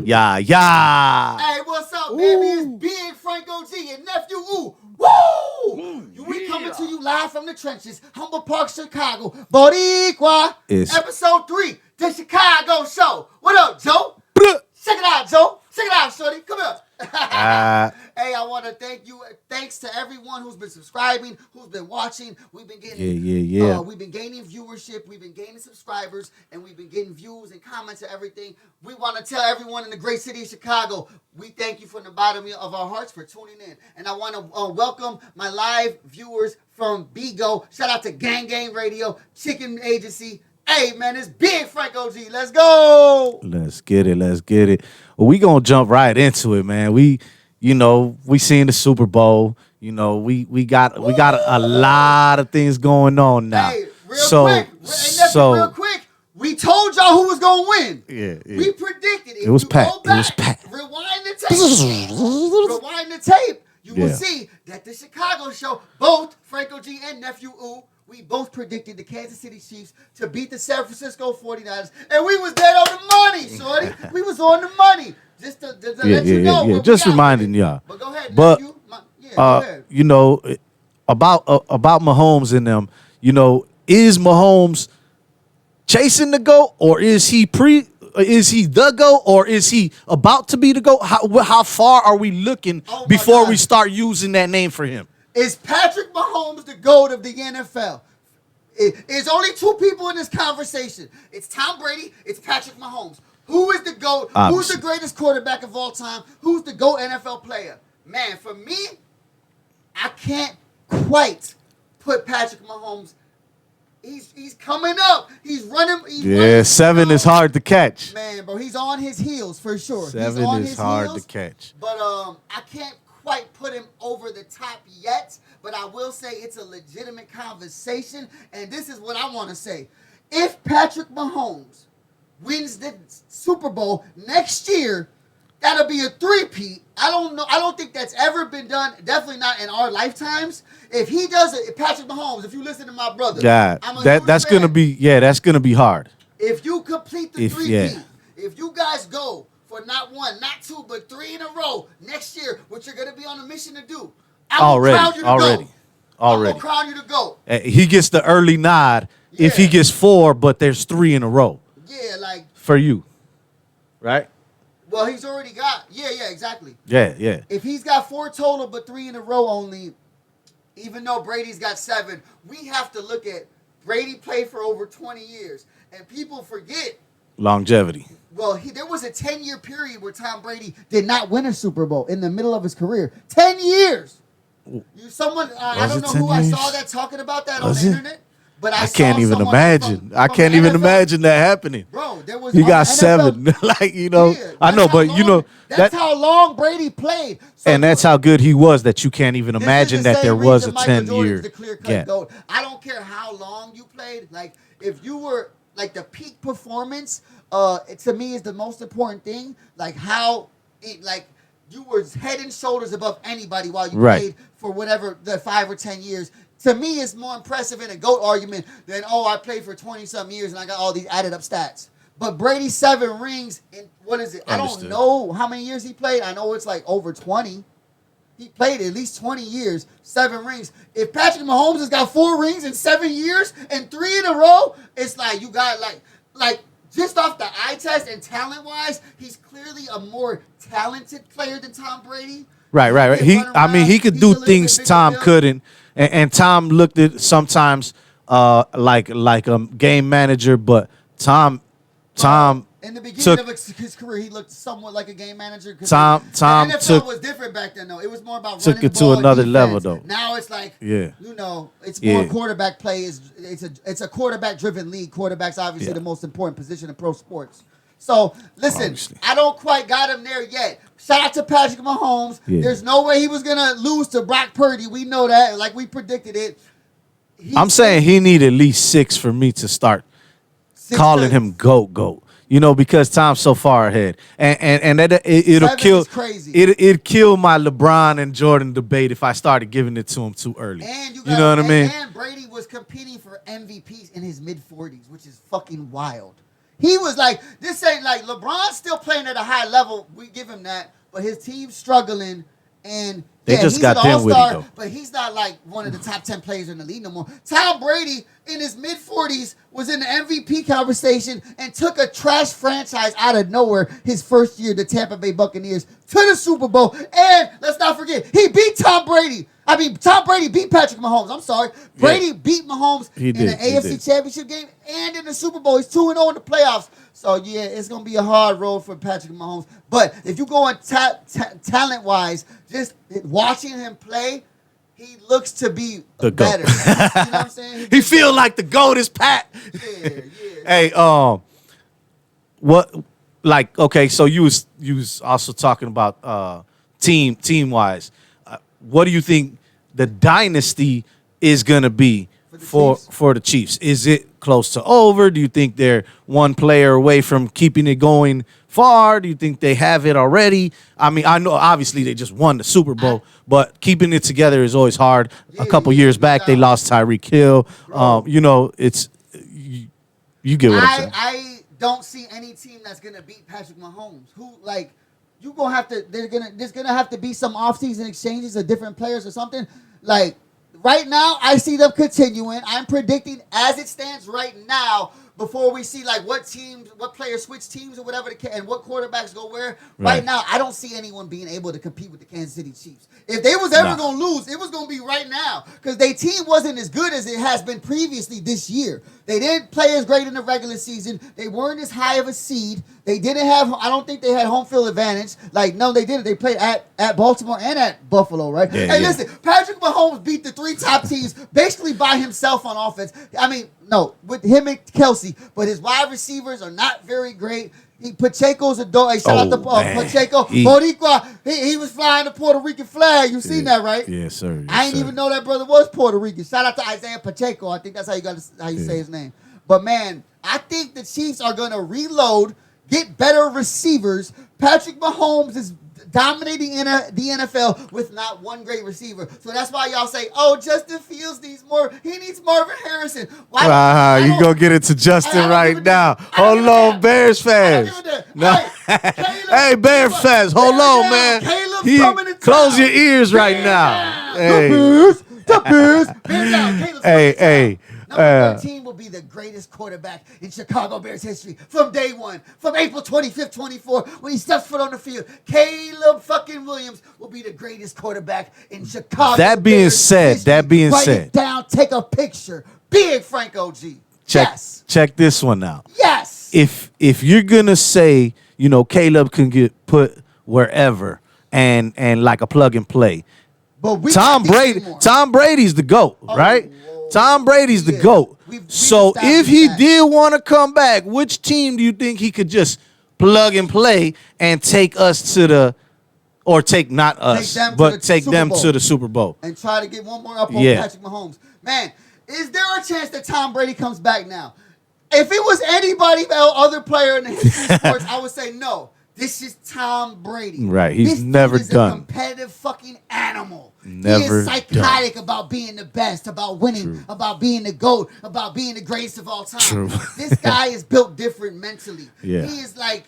Yeah, yeah. Hey, what's up, baby? It's Big Franco G and Nephew. Woo! We coming to you live from the trenches, Humble Park, Chicago. Boricua, episode 3, the Chicago Show. What up, Joe? Check it out, Joe. Check it out, shorty. Come here. Hey, I want to thank you. Thanks to everyone who's been subscribing, who's been watching. We've been getting, we've been gaining viewership, we've been gaining subscribers, and we've been getting views and comments and everything. We want to tell everyone in the great city of Chicago, we thank you from the bottom of our hearts for tuning in. And I want to welcome my live viewers from Bigo. Shout out to Gang Gang Radio, Chicken Agency. Hey, man, it's Big Franco G. Let's go. Let's get it. Let's get it. Well, we going to jump right into it, man. We seen the Super Bowl. We got a lot of things going on now. Hey, real quick. We told y'all who was going to win. Yeah. We predicted. It was packed. Rewind the tape. You will see that the Chicago show, both Franco G and Nephew Ooh, we both predicted the Kansas City Chiefs to beat the San Francisco 49ers. And we was dead on the money, shorty. We was on the money. Just to let you know. Yeah. Just reminding y'all. But go ahead, but, Nephew. Go ahead. About Mahomes and them, is Mahomes chasing the GOAT, or is he the GOAT, or is he about to be the GOAT? How far are we looking before we start using that name for him? Is Patrick Mahomes the GOAT of the NFL? There's only two people in this conversation. It's Tom Brady. It's Patrick Mahomes. Who is the GOAT? Obviously. Who's the greatest quarterback of all time? Who's the GOAT NFL player? Man, for me, I can't quite put Patrick Mahomes. He's coming up. He's running. 7 is hard to catch. Man, bro, he's on his heels for sure. 7 is hard to catch. But I can't quite put him over the top yet, but I will say it's a legitimate conversation, and this is what I want to say. If Patrick Mahomes wins the Super Bowl next year, that'll be a three-peat. I don't know. I don't think that's ever been done, definitely not in our lifetimes. If he does it, Patrick Mahomes, if you listen to my brother, that's going to be hard. If you complete the three-peat, if you guys go for not 1, not 2, but 3 in a row next year, which you're going to be on a mission to do. I'm going to crown you to go. I'm going to crown you to go. He gets the early nod if he gets 4, but there's 3 in a row. Yeah, like. For you. Right? Well, he's already got. Yeah, exactly. Yeah. If he's got 4 total, but 3 in a row only, even though Brady's got 7, we have to look at Brady played for over 20 years. And people forget. Longevity. Well, there was a 10-year period where Tom Brady did not win a Super Bowl in the middle of his career. 10 years. I don't know who I saw that talking about that on the internet. But I can't even imagine. I can't even imagine that happening. Bro, there was. He got 7. I know, but that's how long Brady played. So and that's how good he was that you can't even imagine that there was a 10-year gap. I don't care how long you played. Like, if you were, like, the peak performance, to me is the most important thing. Like, you were head and shoulders above anybody while you played for whatever the 5 or 10 years. To me, it's more impressive in a GOAT argument than, I played for 20-some years and I got all these added up stats. But Brady's 7 rings, in, what is it? Understood. I don't know how many years he played. I know it's like over 20. He played at least 20 years, 7 rings. If Patrick Mahomes has got 4 rings in 7 years and 3 in a row, it's like you got like just off the eye test and talent-wise, he's clearly a more talented player than Tom Brady. Right. He could do things Tom couldn't. And Tom looked at sometimes like a game manager, but Tom in the beginning of his career, he looked somewhat like a game manager. Tom the NFL was different back then, though. It was more about took running it to another level, though. Now it's like, it's more quarterback play. It's a quarterback-driven league. Quarterback's obviously the most important position in pro sports. So, listen, obviously. I don't quite got him there yet. Shout out to Patrick Mahomes. Yeah. There's no way he was going to lose to Brock Purdy. We know that. Like, we predicted it. I'm saying he need at least 6 for me to start calling him GOAT. Because Tom's so far ahead. And it'll kill crazy. It'd kill my LeBron and Jordan debate if I started giving it to him too early. And you know what I mean? And Brady was competing for MVPs in his mid-40s, which is fucking wild. He was like, this ain't like LeBron's still playing at a high level. We give him that, but his team's struggling, and They just he's got an them with it, all-star, though. but he's not like one of the top 10 players in the league no more. Tom Brady in his mid-40s was in the MVP conversation and took a trash franchise out of nowhere his first year, the Tampa Bay Buccaneers, to the Super Bowl. And let's not forget, he beat Tom Brady. I mean, Tom Brady beat Patrick Mahomes. I'm sorry. Brady beat Mahomes in the AFC Championship game and in the Super Bowl. He's 2-0 in the playoffs. So, yeah, it's going to be a hard road for Patrick Mahomes. But if you go on talent-wise, just watching him play, he looks to be The better. GOAT. You know what I'm saying? He feel like the GOAT is Pat. Yeah. Hey, what? Like, okay, so you was also talking about team wise. What do you think the dynasty is gonna be for the Chiefs? Is it close to over? Do you think they're one player away from keeping it going far? Do you think they have it already? I mean, I know obviously they just won the Super Bowl, but keeping it together is always hard. A couple years back, they lost Tyreek Hill. You know, it's you get what I'm saying. I don't see any team that's gonna beat Patrick Mahomes. Who like you gonna have to? There's gonna have to be some offseason exchanges of different players or something. Like right now, I see them continuing. I'm predicting as it stands right now. Before we see like what players switch teams or whatever, and what quarterbacks go where. Right now, I don't see anyone being able to compete with the Kansas City Chiefs. If they was ever going to lose, it was going to be right now because their team wasn't as good as it has been previously this year. They didn't play as great in the regular season. They weren't as high of a seed. They didn't have, I don't think they had home field advantage. Like, no, they didn't. They played at Baltimore and at Buffalo, right? Listen, Patrick Mahomes beat the 3 top teams basically by himself on offense. I mean, no, with him and Kelsey, but his wide receivers are not very great. Pacheco's a dog. Hey, shout out to Pacheco. Boricua, he was flying the Puerto Rican flag. You seen that, right? Yes, sir. Yes, I didn't even know that brother was Puerto Rican. Shout out to Isaiah Pacheco. I think that's how you say his name. But, man, I think the Chiefs are going to reload, get better receivers. Patrick Mahomes is dominating in the NFL with not one great receiver. So that's why y'all say, oh, Justin Fields needs more. He needs Marvin Harrison. Why? You go get it to Justin right now. Hold on, Bears fans. No. Hey, Bears fans, hold on, man. Caleb's coming in close your ears right now. Hey. The Bears. Hey. Number 13 will be the greatest quarterback in Chicago Bears history from day one, from April 25th, 24, when he steps foot on the field. Caleb fucking Williams will be the greatest quarterback in Chicago. That being said, Write it down, take a picture. Big Franco G. Check this one out. Yes. If you're gonna say, you know, Caleb can get put wherever and like a plug and play, but Tom Brady's the GOAT, right? Tom Brady's the GOAT. So if he did want to come back, which team do you think he could just plug and play and take us to the, or take not us, but take them to the Super Bowl? And try to get one more up on Patrick Mahomes. Man, is there a chance that Tom Brady comes back now? If it was anybody other player in the history of sports, I would say no. This is Tom Brady. Right, he's never done. A competitive fucking animal. Never he is psychotic about being the best, about winning, about being the GOAT, about being the greatest of all time. This guy is built different mentally. Yeah. He is like,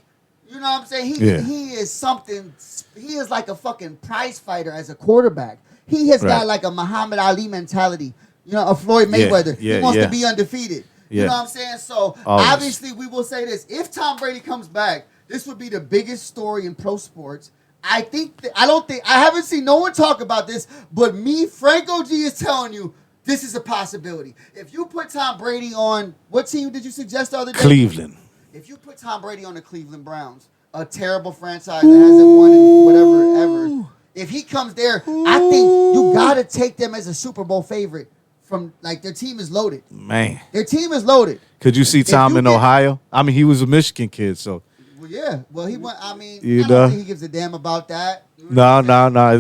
you know what I'm saying? He is something. He is like a fucking prize fighter as a quarterback. He has got like a Muhammad Ali mentality. You know, a Floyd Mayweather. He wants to be undefeated. You know what I'm saying? So obviously we will say this. If Tom Brady comes back, this would be the biggest story in pro sports. I haven't seen no one talk about this, but me, Franco G, is telling you this is a possibility. If you put Tom Brady on, what team did you suggest the other day? Cleveland. If you put Tom Brady on the Cleveland Browns, a terrible franchise that hasn't won in whatever ever, if he comes there, I think you got to take them as a Super Bowl favorite. From like their team is loaded. Man. Their team is loaded. Could you see Tom in Ohio? I mean, he was a Michigan kid, so. Well, yeah. Well, he went. I mean, I don't think he gives a damn about that. No.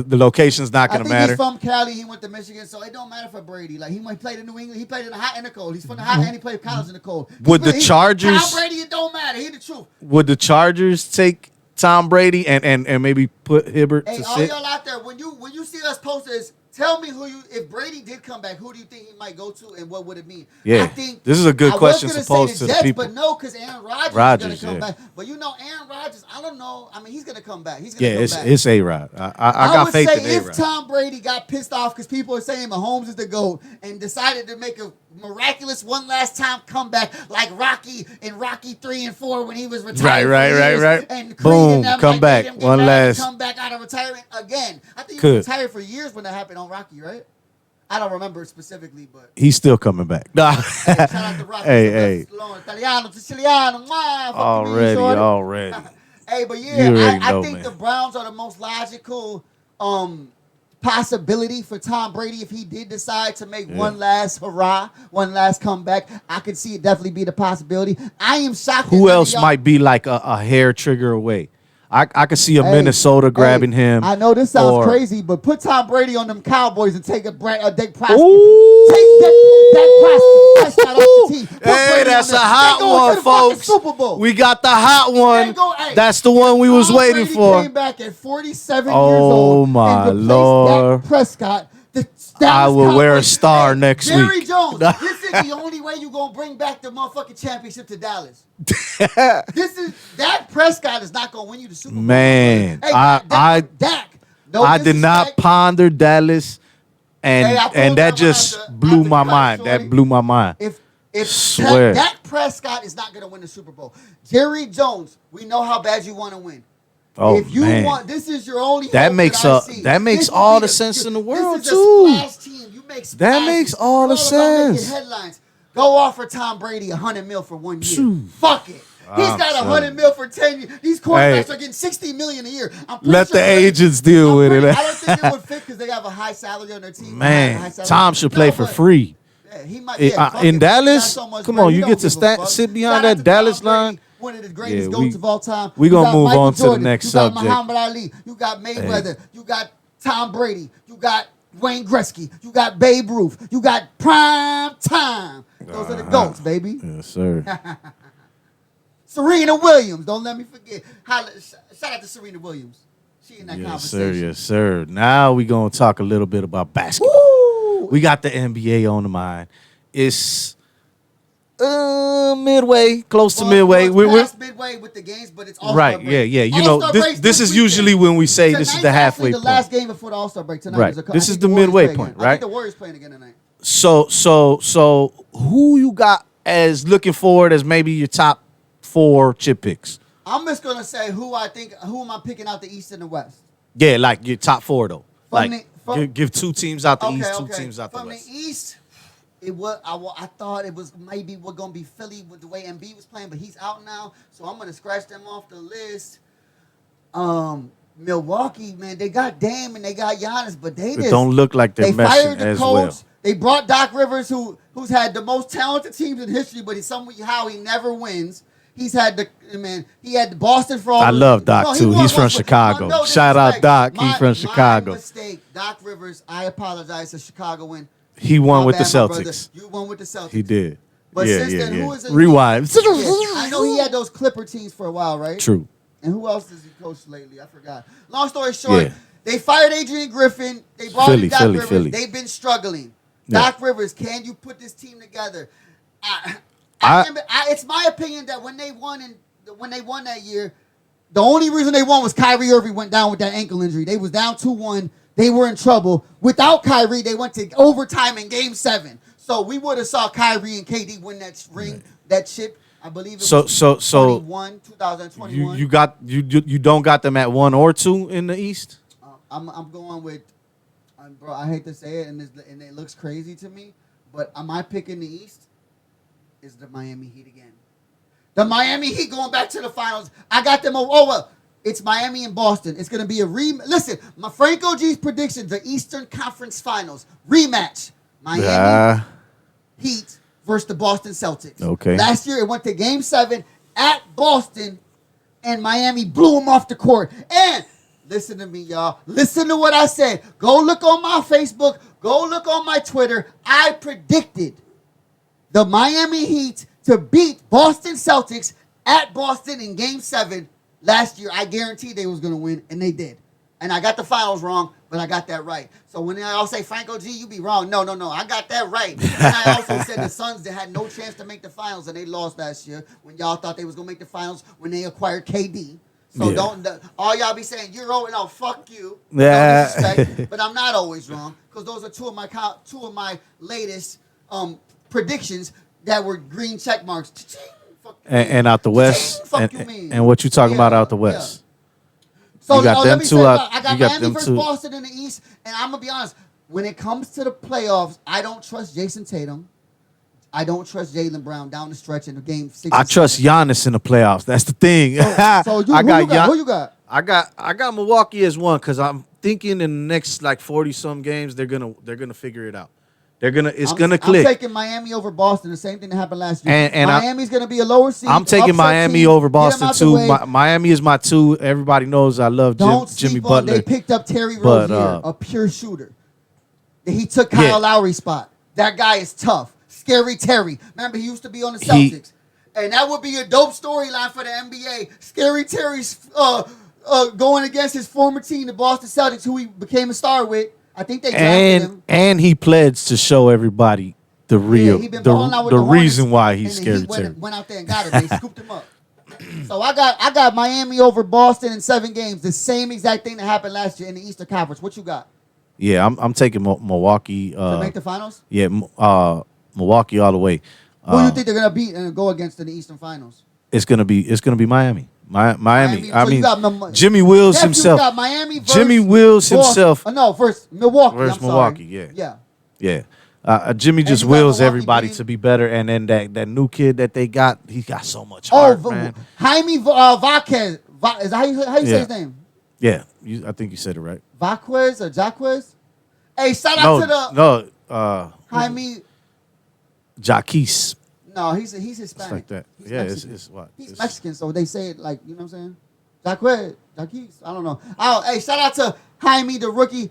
The location's not going to matter. He's from Cali. He went to Michigan, so it don't matter for Brady. Like he played in New England. He played in the hot and the cold. He's from the hot and he played college in the cold. Would the Chargers? Tom Brady, it don't matter. He the truth. Would the Chargers take Tom Brady and maybe put Hibbert to sit? All y'all out there, when you see us post this, Tell me if Brady did come back, who do you think he might go to, and what would it mean? Yeah, I think this is a good question. I was Supposed say to the the Jets, people, but no, because Aaron Rodgers is going to come back. But Aaron Rodgers, I don't know. I mean, he's going to come back. He's going to come back. It's A-Rod. I got faith in A-Rod. I would say if Tom Brady got pissed off because people are saying Mahomes is the GOAT and decided to make a miraculous one last time comeback like Rocky in Rocky 3 and 4 when he was retired. Right. And boom, come back. One last. Come back out of retirement again. I think he was retired for years when that happened on Rocky, right? I don't remember specifically, but he's still coming back. Nah. Hey, shout out to Rocky. Hey. Italiano, Siciliano. Already. Hey, but yeah, I think man. the Browns are the most logical possibility for Tom Brady if he did decide to make one last hurrah, one last comeback. I could see it definitely be the possibility. I am shocked. Who else might be like a hair trigger away? I could see Minnesota grabbing him. I know this sounds crazy, but put Tom Brady on them Cowboys and take Dak Prescott. Take Dak Prescott off the team. Hey, that's a hot one, folks. Super Bowl. We got the hot one. That's the one we was waiting for. Came back at 47 years old. Oh my Lord! Dak Prescott. I will wear a star next week. Jerry Jones, this is the only way you're going to bring back the motherfucking championship to Dallas. Dak Prescott is not going to win you the Super Bowl. Man, hey, Dak. I did not ponder Dallas, and that just blew my mind. That blew my mind. If Dak Prescott is not going to win the Super Bowl, Jerry Jones, we know how bad you want to win. Oh, if you want, this is your only. That makes all the sense in the world too. Team. You make that makes all the sense. Headlines. Go offer Tom Brady $100 million for 1 year. Fuck it. He's got $100 million for 10 years. These quarterbacks are getting $60 million a year. Let the agents deal with it. I don't think it would fit because they have a high salary on their team. Man, Tom should play for free. Yeah, he might. In Dallas, come on, you get to sit behind that Dallas line. One of the greatest GOATs of all time. We're going to move on to the next subject. You got Muhammad Ali. You got Mayweather. You got Tom Brady. You got Wayne Gretzky. You got Babe Ruth. You got Prime Time. Those are the GOATs, baby. Yes, sir. Serena Williams. Don't let me forget. Shout out to Serena Williams. She in that conversation. Yes, sir. Now we're going to talk a little bit about basketball. Woo! We got the NBA on the mind. It's midway, close to midway. We're past midway with the games, but it's All-Star break. Yeah. You know, this is usually when we say this is the halfway point. The last game before the All-Star break tonight. Right. This is the midway point, right? I think the Warriors playing again tonight. So who you got as looking forward as maybe your top 4 chip picks? I'm just gonna say who am I picking out the East and the West? Yeah, like your top 4 though. Give 2 teams out the East, 2 teams out the West. From the East. I thought it was maybe we're gonna be Philly with the way Embiid was playing, but he's out now, so I'm gonna scratch them off the list. Milwaukee, man, they got Dame and they got Giannis, but they don't look like they're meshing as well. They brought Doc Rivers, who's had the most talented teams in history, but somehow he never wins. He had the Boston for all. I love Doc too. He's from Chicago. Shout out Doc. He's from Chicago. My mistake, Doc Rivers. I apologize to Chicago win. He won with the Celtics. You won with the Celtics. He did. But since then, who is it? Rewind. I know he had those Clipper teams for a while, right? True. And who else has he coached lately? I forgot. Long story short, they fired Adrian Griffin. They brought in Doc Rivers. They've been struggling. Yeah. Doc Rivers, can you put this team together? It's my opinion that when they won that year, the only reason they won was Kyrie Irving went down with that ankle injury. They was down 2-1. They were in trouble. Without Kyrie, they went to overtime in Game 7. So we would have saw Kyrie and KD win that ring, that chip. I believe it was 2021. You don't got them at 1 or 2 in the East? I'm going with, bro. I hate to say it, and it looks crazy to me, but my pick in the East is the Miami Heat again. The Miami Heat going back to the finals. I got them. It's Miami and Boston. It's going to be a Listen, my Franco G's predictions, the Eastern Conference Finals rematch. Miami Heat versus the Boston Celtics. Okay. Last year, it went to Game 7 at Boston, and Miami blew them off the court. And listen to me, y'all. Listen to what I said. Go look on my Facebook. Go look on my Twitter. I predicted the Miami Heat to beat Boston Celtics at Boston in Game 7 last year. I guaranteed they was going to win, and they did. And I got the finals wrong, but I got that right. So when I all say Franco G, you be wrong. No, I got that right. And I also said the Suns that had no chance to make the finals, and they lost last year when y'all thought they was gonna make the finals when they acquired KD. So don't all y'all be saying you're wrong. No, fuck you. Yeah. No disrespect, but I'm not always wrong because those are two of my latest predictions that were green check marks. And out the West. And what you talking about out the West? So you got them two out. I got Miami versus Boston in the East, and I'm gonna be honest. When it comes to the playoffs, I don't trust Jason Tatum. I don't trust Jaylen Brown down the stretch in the game 6. I trust Giannis in the playoffs. That's the thing. So who you got? I got Milwaukee as one because I'm thinking in the next like 40-some games they're gonna figure it out. It's gonna click. I'm taking Miami over Boston. The same thing that happened last year. And Miami's gonna be a lower seed. I'm taking Miami over Boston too. Miami is my 2. Everybody knows I love Jimmy Butler. They picked up Terry Rozier, a pure shooter. He took Kyle Lowry's spot. That guy is tough. Scary Terry. Remember, he used to be on the Celtics. And that would be a dope storyline for the NBA. Scary Terry's going against his former team, the Boston Celtics, who he became a star with. I think they drafted him. And he pledged to show everybody the real, the reason why he's Scary Terry. Went out there and got it. They scooped him up. So I got Miami over Boston in 7 games. The same exact thing that happened last year in the Eastern Conference. What you got? Yeah, I'm taking Milwaukee. To make the finals? Yeah, Milwaukee all the way. Who do you think they're gonna beat and go against in the Eastern Finals? It's gonna be Miami. Miami. I mean, Jimmy Wills himself. Got Miami versus Jimmy Wills himself. First Milwaukee. Versus Milwaukee. Yeah. Jimmy just wills everybody to be better, and then that new kid that they got, he got so much heart, man. Jaime Vaquez. Is that how you say his name? Yeah, I think you said it right. Vaquez or Jaquez? Hey, shout out to the Jaime Jaquez. No, he's Hispanic. It's like that. He's Mexican. It's what? He's Mexican, so they say it like, you know what I'm saying? Jaquez. I don't know. Hey, shout out to Jaime, the rookie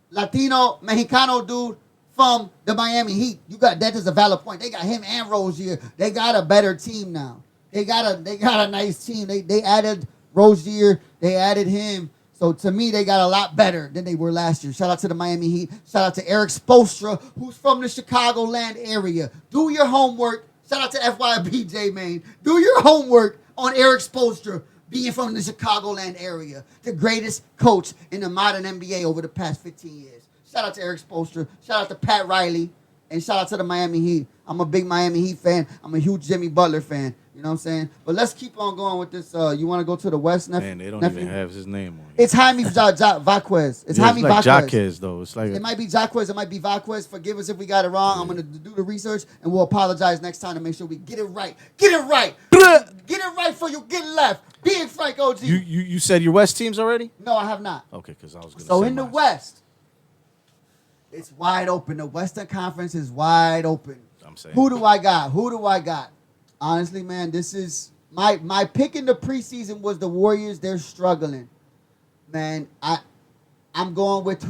Latino Mexicano dude from the Miami Heat. That is a valid point. They got him and Rozier. They got a better team now. They got a nice team. They added Rozier. They added him. So to me, they got a lot better than they were last year. Shout out to the Miami Heat. Shout out to Eric Spoelstra, who's from the Chicagoland area. Do your homework. Shout out to FYBJ, man. Do your homework on Eric Spoelstra being from the Chicagoland area. The greatest coach in the modern NBA over the past 15 years. Shout out to Eric Spoelstra. Shout out to Pat Riley. And shout out to the Miami Heat. I'm a big Miami Heat fan. I'm a huge Jimmy Butler fan. You know what I'm saying? But let's keep on going with this. You want to go to the West, Nefu? Man, they don't even have his name on it. It's Jaime Vaquez. It's Jaime like Vaquez. Jaquez, though. It's like it might be Jaquez. It might be Vaquez. Forgive us if we got it wrong. I'm going to do the research, and we'll apologize next time to make sure we get it right. Get it right. Get it right for you. Get left. Big Frank OG. You said your West teams already? No, I have not. Okay, because I was going to say So in the West, it's wide open. The Western Conference is wide open. I'm saying. Who do I got? Honestly, man, this is... My pick in the preseason was the Warriors. They're struggling. Man, I'm going with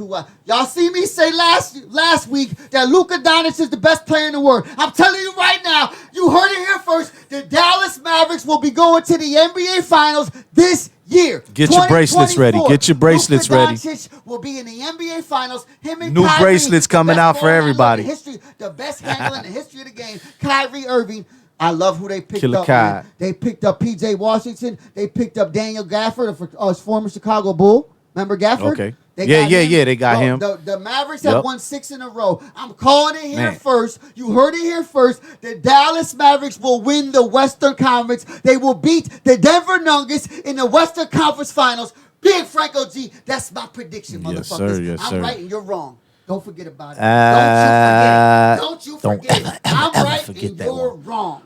y'all see me say last week that Luka Doncic is the best player in the world. I'm telling you right now, you heard it here first. The Dallas Mavericks will be going to the NBA Finals this year. Get your bracelets ready. Get your bracelets ready. Luka Doncic will be in the NBA Finals. Him and new Kyrie, bracelets coming out for everybody. The best handler in the history of the game. Kyrie Irving. I love who they picked Killer up. Man. They picked up P.J. Washington. They picked up Daniel Gafford, former Chicago Bull. Remember Gafford? Okay. They got him. The Mavericks have won 6 in a row. I'm calling it here first. You heard it here first. The Dallas Mavericks will win the Western Conference. They will beat the Denver Nuggets in the Western Conference Finals. Big Franco G. That's my prediction, motherfuckers. Yes, sir. I'm right and you're wrong. Don't forget about it. Don't you forget it. I'm right and you're wrong.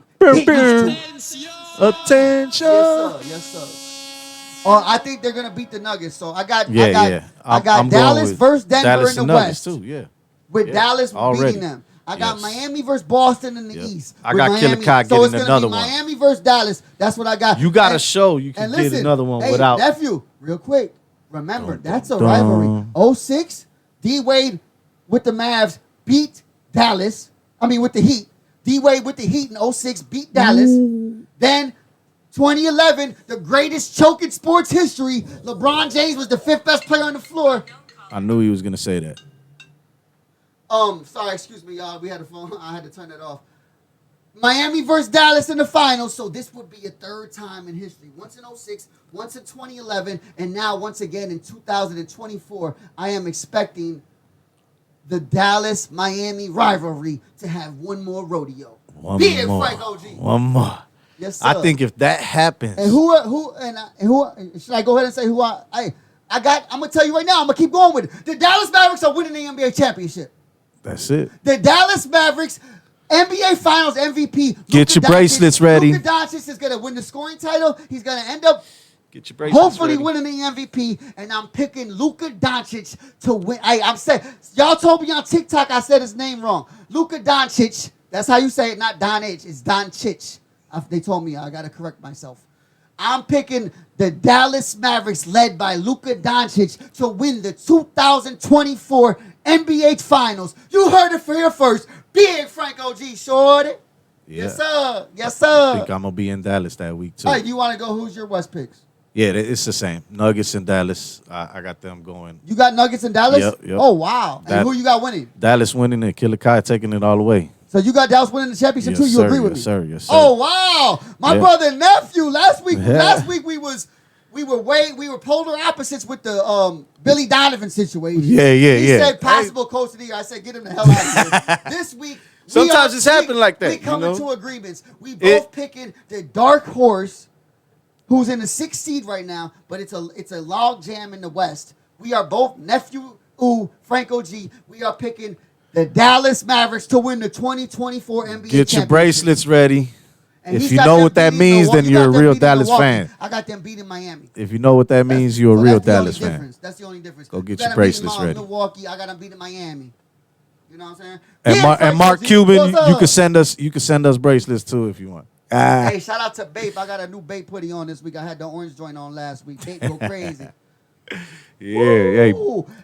Attention. Yes, sir. I think they're gonna beat the Nuggets. So I got Dallas versus Denver in the West. Too, yeah. With Dallas beating them. I got Miami versus Boston in the East. I got Killer Kai getting another one. Miami versus Dallas. That's what I got. You got to show you can get another one without. Nephew, real quick. Remember, that's a rivalry. 06, D-Wade with the Mavs beat Dallas. With the Heat. D-Wade with the Heat in 06 beat Dallas. Then 2011, the greatest choke in sports history. LeBron James was the 5th best player on the floor. I knew he was gonna say that. Sorry, excuse me, y'all. We had a phone. I had to turn it off. Miami versus Dallas in the finals. So this would be a third time in history. Once in 06, once in 2011, and now once again in 2024. I am expecting the Dallas-Miami rivalry to have one more rodeo. Be more. it Frank OG. One more. Yes, sir. I think if that happens, and who should I go ahead and say who I got? I'm gonna tell you right now. I'm gonna keep going with it. The Dallas Mavericks are winning the NBA championship. That's it. The Dallas Mavericks NBA Finals MVP. Get your bracelets ready. Luka Doncic is gonna win the scoring title. He's gonna end up Get your bracelets hopefully ready. winning the MVP, and I'm picking Luka Doncic to win. I'm saying y'all told me on TikTok I said his name wrong. Luka Doncic. That's how you say it, not Doncic. It's Doncic. They told me I gotta correct myself. I'm picking the Dallas Mavericks, led by Luka Doncic, to win the 2024 NBA Finals. You heard it here first. Big Frank OG, shorty. Yeah. Yes, sir. Yes, I sir. think I'm gonna be in Dallas that week too. All right, you want to go? Who's your West picks? Yeah, it's the same. Nuggets and Dallas. I got them going. You got Nuggets and Dallas? Yep. Oh, wow. And who you got winning? Dallas winning and Killer Kai taking it all the way. So you got Dallas winning the championship too? Yes, You sir, agree with yes, me? sir, yes, sir. Oh, wow. My brother Nefu. Last week we were polar opposites with the Billy Donovan situation. Yeah. He said possible coach of the year. I said get him the hell out of here. This week Sometimes it's happened like that. We coming you know? to agreements. We both picking the dark horse, who's in the 6th seed right now, but it's a log jam in the West. We are both Franco G. We are picking the Dallas Mavericks to win the 2024 NBA championship. Get your bracelets ready. And if you know what that means, then you're a real Dallas fan. I got them beating Miami. If you know what that means, you're a real Dallas fan. Difference. That's the only difference. Go get your bracelets ready. Milwaukee, I got them beating Miami. You know what I'm And, saying? and Mark Cuban, you can send us bracelets too if you want. Hey, shout out to Bape. I got a new Bape hoodie on this week. I had the orange joint on last week. Bape go crazy. Yeah.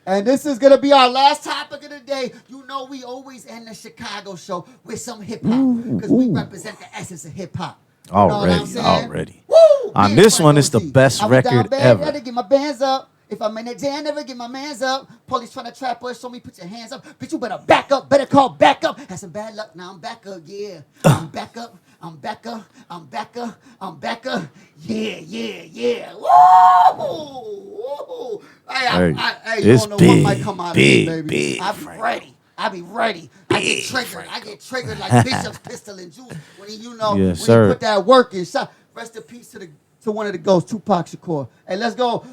And this is going to be our last topic of the day. You know we always end the Chicago show with some hip-hop because we represent the essence of hip-hop. Already. Woo! On this one, it's the best record ever. I had to get my bands up. If I'm in the jam, never get my mans up. Police trying to trap us, so me put your hands up. Bitch, you better back up. Better call back up. Had some bad luck, now I'm back up, yeah. I'm back up. I'm back up. I'm back up. I'm back up. Yeah. Woo! Hey, you don't know what might come out of me, baby. I be ready. I get triggered like Bishop's pistol and juice when he put that work in. Rest in peace to one of the ghosts, Tupac Shakur. Hey, let's go.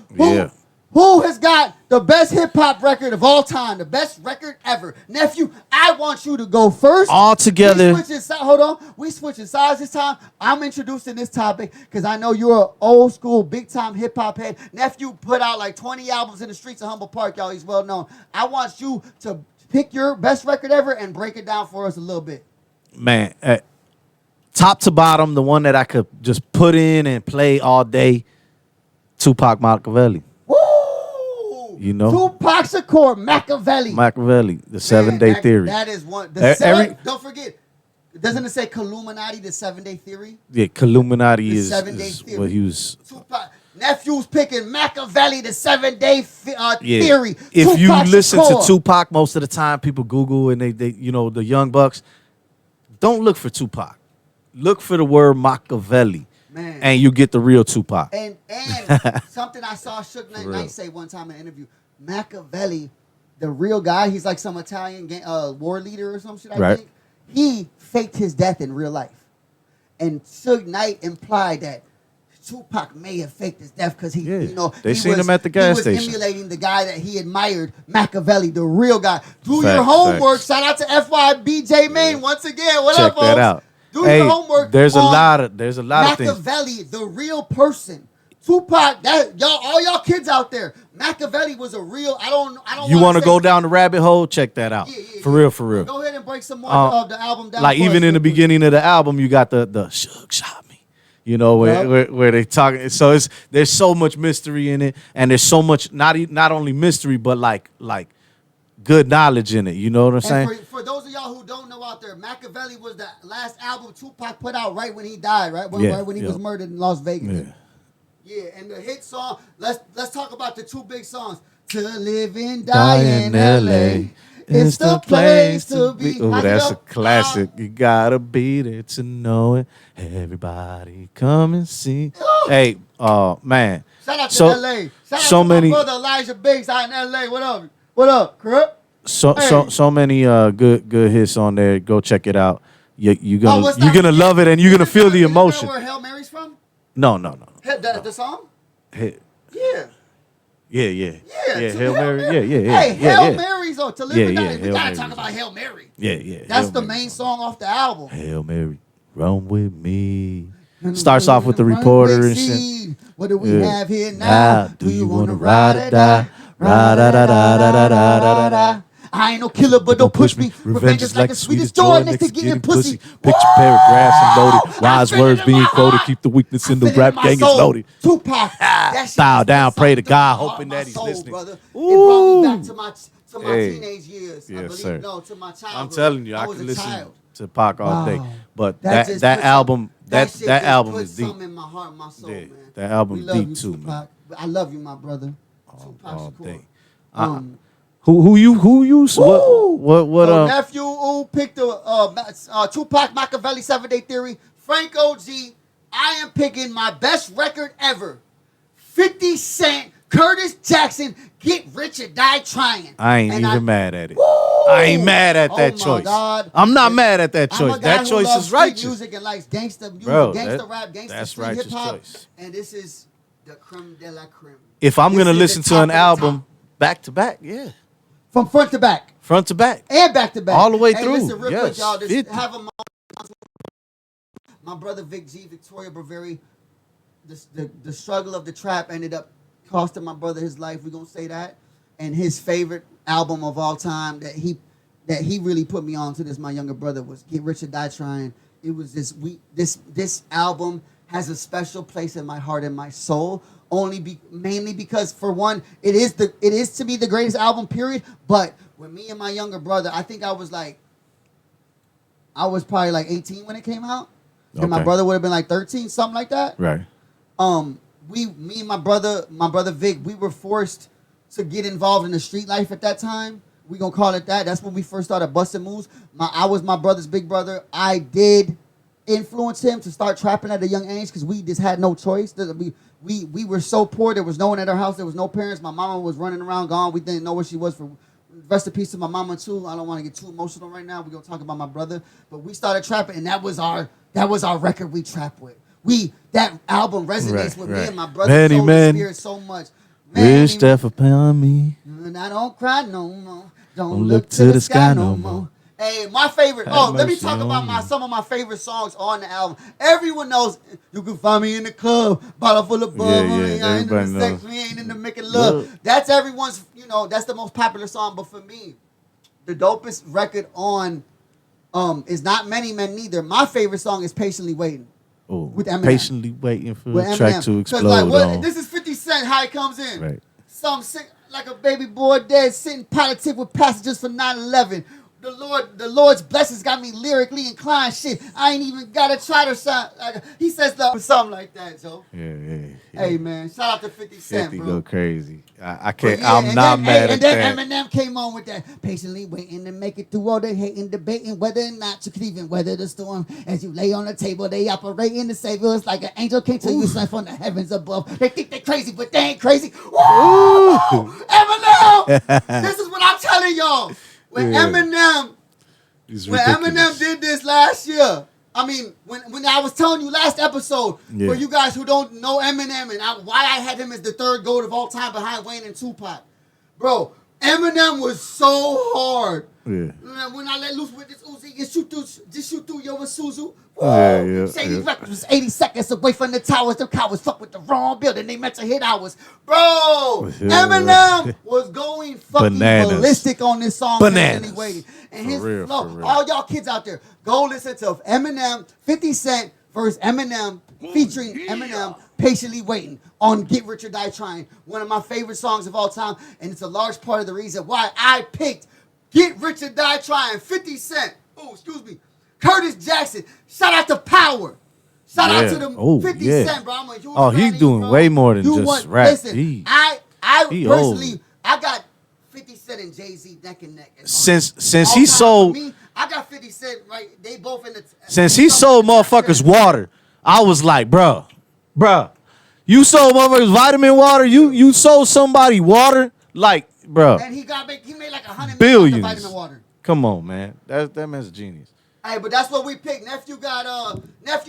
Who has got the best hip-hop record of all time? The best record ever? Nephew, I want you to go first. All together. We switching sides this time. I'm introducing this topic because I know you're an old school, big-time hip-hop head. Nephew put out like 20 albums in the streets of Humboldt Park, y'all. He's well-known. I want you to pick your best record ever and break it down for us a little bit. Man, top to bottom, the one that I could just put in and play all day, Tupac Machiavelli. You know, Tupac Shakur, Machiavelli, the 7-day theory. That is one. Don't forget, doesn't it say Illuminati, the 7-day theory? Yeah, Illuminati is what he was. Tupac. Nephew's picking Machiavelli, the 7-day theory. If Tupac you listen Shakur. to Tupac, most of the time people Google and they the young bucks, don't look for Tupac. Look for the word Machiavelli. Man. And you get the real Tupac. And something I saw Suge Knight say one time in an interview, Machiavelli, the real guy, he's like some Italian war leader or some shit, I think. He faked his death in real life. And Suge Knight implied that Tupac may have faked his death because they seen him at the gas station. He was emulating the guy that he admired, Machiavelli, the real guy. Do your homework. Shout out to FYBJ Maine once again. What up, folks? Check that out. Do your homework. There's a lot of things. Machiavelli, the real person. Tupac, all y'all kids out there. Machiavelli was a real. I don't. You want to go down the rabbit hole? Check that out. For real. Go ahead and break some more of the album down. Like even in the beginning of the album, you got the Suge shot me. You know where they talking. So there's so much mystery in it, and there's so much not only mystery but like good knowledge in it. You know what I'm saying? For those of y'all who don't know out there, Machiavelli was the last album Tupac put out right when he died, right when he was murdered in Las Vegas. Yeah, and the hit song. Let's talk about the two big songs. to live and Die die in in LA. LA. It's the place to be. Oh, How's it that's go? a classic. You gotta be there to know it. Everybody come and see. Hey, man. Shout out to So- LA. Shout so out to many- my brother Elijah Biggs out in LA. What up? What up, Crip? So many good hits on there. Go check it out. You're what's gonna that? love it and you're gonna feel the Isn't that emotion. where Hail Mary's from? No. The song? Hey, Yeah. Yeah. Yeah. Hail Mary. Yeah. Hey, yeah, Hail yeah. Mary's on to live Yeah, and die. yeah, We Hail gotta Mary's talk on. about Hail Mary. Yeah. That's Hail the Mary. main song off the album. Hail Mary, run with me. Starts off with the reporter and shit. What do we Yeah. have here now? Do you wanna ride or die? Ride da. I ain't no killer, but don't push me. Revenge is like the sweetest joy next to getting pussy. Picture paragraphs and loaded. Wise words being quoted. Keep the weakness in the rap gang is loaded. Tupac. That shit Bow is down, the pray to song God, of my hoping that he's soul, listening. Brother. Ooh. It brought me back to my Hey. teenage years. I Yes, believe, sir. no, to my childhood. I'm telling you, I was can a listen child. to Pac all day. Wow. But That that just puts album, That shit that just album put is deep. something in my heart and my soul, Yeah, man. that album We love deep you, too, Tupac. man. I love you, my brother. Tupac All Shakur. day. Um, Who you? What? so nephew Ooh picked the Tupac Machiavelli 7-Day Theory. Franco G. I am picking my best record ever. 50 Cent, Curtis Jackson, Get Rich or Die Trying. I ain't And even mad at it. Woo! I ain't mad at that Oh my choice. God. I'm not mad at that I'm choice. a guy That who choice loves is street righteous. music and likes gangster music, Bro, gangster rap, gangster that's street righteous hip hop. choice. And this is the creme de la creme. If I'm This gonna is the listen to top an of the album top. back to back, yeah, From front to back. front to back, And back to back. all the way Hey, through. Listen, real quick, Yes, y'all. Just 50. have a moment. My brother Vic G, Victoria Braveri, the struggle of the trap ended up costing my brother his life. We're gonna say that. And his favorite album of all time that he really put me on to this, my younger brother, was Get Rich or Die Trying. It was this album has a special place in my heart and my soul. Mainly because, for one, it is to me the greatest album, period. But when me and my younger brother, I think I was probably like 18 when it came out. And my Okay. brother would have been like 13, something like that. right. Me and my brother Vic, we were forced to get involved in the street life at that time. We gonna call it that. That's when we first started busting moves. I was my brother's big brother. I did influence him to start trapping at a young age because we just had no choice. We were so poor. There was no one at our house. There was no parents. My mama was running around, gone. We didn't know where she was. For rest in peace to my mama too. I don't want to get too emotional right now. We're gonna talk about my brother, but we started trapping, and that was our record we trap with. That album resonates with me and my brother's soul and spirit so much. Wish death upon me. And I don't cry no more. Don't Don't look to the sky no more. Hey, my favorite. Let me mercy talk on about me. some of my favorite songs on the album. Everyone knows you can find me in the club, bottle full of bub. Yeah, We ain't everybody into the sex, knows. we ain't into making love. That's everyone's. That's the most popular song. But for me, the dopest record on is not Many Men Neither. My favorite song is Patiently Waiting. Oh, With Eminem. patiently waiting for With the track Eminem. to 'Cause, explode on. this is 50 Cent, how it comes in. Right. Some sick like a baby boy dead, sitting politic with passengers for 9/11. The Lord's blessings got me lyrically inclined. Shit, I ain't even gotta try to sound like he says something like that, Joe. Yeah. Hey man, shout out to 50 Cent, 50 bro. go crazy. I can't. Yeah, I'm not mad and at then that. Eminem came on with that, patiently waiting to make it through all the hating, debating whether or not you could even weather the storm. As you lay on the table, they operate in the savior. It's like an angel came to you sent from the heavens above. They think they're crazy, but they ain't crazy. Woo! Eminem! This is what I'm telling y'all. When It's When ridiculous. Eminem did this last year, I mean, when I was telling you last episode, Yeah. for you guys who don't know Eminem and why I had him as the third GOAT of all time behind Wayne and Tupac, bro, Eminem was so hard. Yeah. When I let loose with this Uzi, just shoot through your Isuzu. Yeah. Shady Records was 80 seconds away from the towers. The cowards fuck with the wrong building. They meant to hit ours. Bro, Eminem was going fucking Bananas. ballistic on this song. Bananas. Patiently Waiting. And For his real, flow. for real. All y'all kids out there, go listen to Eminem, 50 Cent versus Eminem, featuring Eminem, Patiently Waiting on Get Rich or Die Trying. One of my favorite songs of all time. And it's a large part of the reason why I picked Get Rich or Die Trying, 50 Cent. Oh, excuse me. Curtis Jackson. Shout out to Power. Shout out to the 50 Cent, bro. I'm a huge fan he's of doing bro. way more than You just want, rap. Listen, I He personally, old. I Cent and Jay-Z neck and neck. Since he sold, me, I got 50 Cent right. They both in the. Since he sold motherfuckers water, I was like, bruh, you sold motherfuckers vitamin water. You sold somebody water, like, bruh. And he made like $100 billions. million vitamin water. Come on, man. That man's a genius. Hey, but that's what we picked. Nephew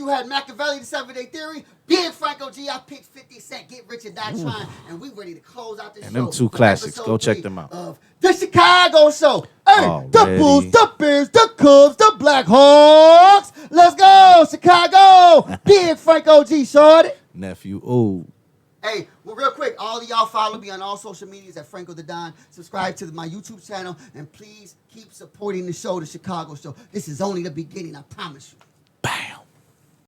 had Machiavelli, the 7-Day Theory. Big Franco G, I picked 50 Cent, Get Rich or Die Trying, and we ready to close out this show. And them two classics, go check them out. Of the Chicago Show. Hey, Already. the Bulls, the Bears, the Cubs, the Black Hawks. Let's go, Chicago. Big Franco G, shorty. Nephew, ooh. Hey, well, real quick, all of y'all follow me on all social medias at Franco the Don. Subscribe to my YouTube channel, and please keep supporting the show, the Chicago Show. This is only the beginning, I promise you.